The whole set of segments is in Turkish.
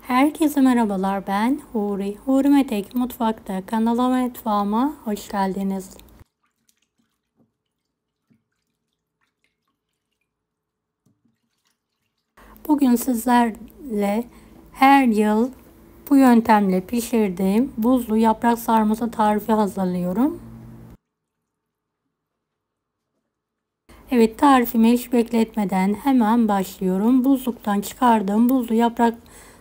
Herkese merhabalar, ben Huri. Huri Metek Mutfak'ta kanalıma ve mutfağıma hoş geldiniz. Bugün sizlerle her yıl bu yöntemle pişirdiğim buzlu yaprak sarması tarifi hazırlıyorum. Evet, tarifimi hiç bekletmeden hemen başlıyorum. Buzluktan çıkardığım buzlu yaprak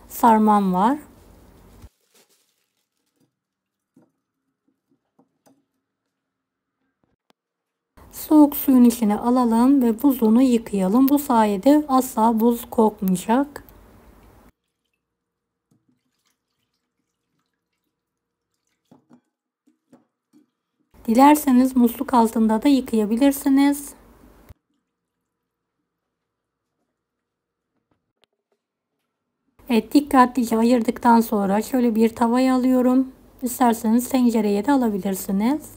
sarmam var. Soğuk suyun içine alalım ve buzunu yıkayalım. Bu sayede asla buz kokmayacak. Dilerseniz musluk altında da yıkayabilirsiniz. Evet, dikkatlice ayırdıktan sonra şöyle bir tavaya alıyorum. İsterseniz tencereye de alabilirsiniz.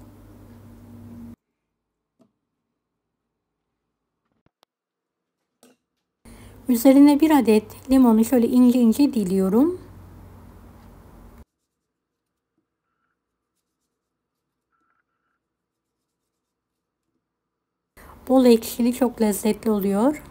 Üzerine bir adet limonu şöyle ince ince diliyorum. Bol ekşili, çok lezzetli oluyor.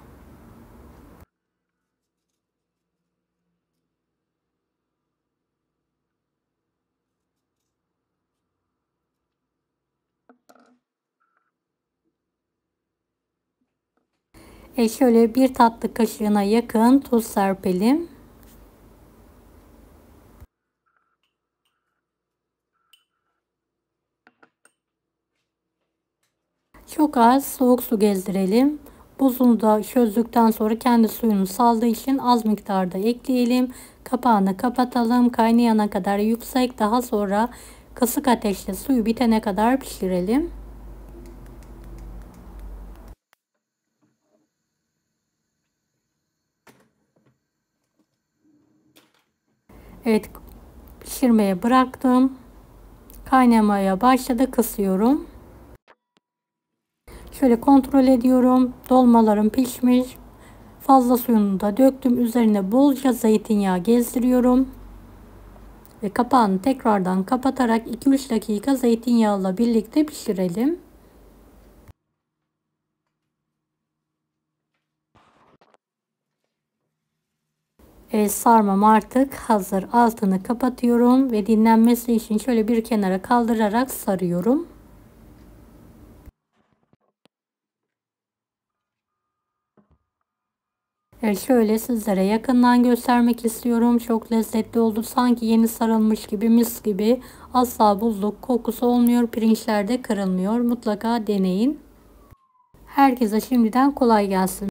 Şöyle bir tatlı kaşığına yakın tuz serpelim. Çok az soğuk su gezdirelim. Buzunu da çözdükten sonra kendi suyunu saldığı için az miktarda ekleyelim. Kapağını kapatalım. Kaynayana kadar yüksek, daha sonra kısık ateşte suyu bitene kadar pişirelim. Evet, pişirmeye bıraktım. Kaynamaya başladı. Kısıyorum. Şöyle kontrol ediyorum. Dolmalarım pişmiş. Fazla suyunu da döktüm. Üzerine bolca zeytinyağı gezdiriyorum. Ve kapağını tekrardan kapatarak 2-3 dakika zeytinyağıyla birlikte pişirelim. Sarmam artık hazır. Altını kapatıyorum ve dinlenmesi için şöyle bir kenara kaldırarak sarıyorum. Şöyle sizlere yakından göstermek istiyorum. Çok lezzetli oldu. Sanki yeni sarılmış gibi, mis gibi. Asla buzluk kokusu olmuyor. Pirinçler de kırılmıyor. Mutlaka deneyin. Herkese şimdiden kolay gelsin.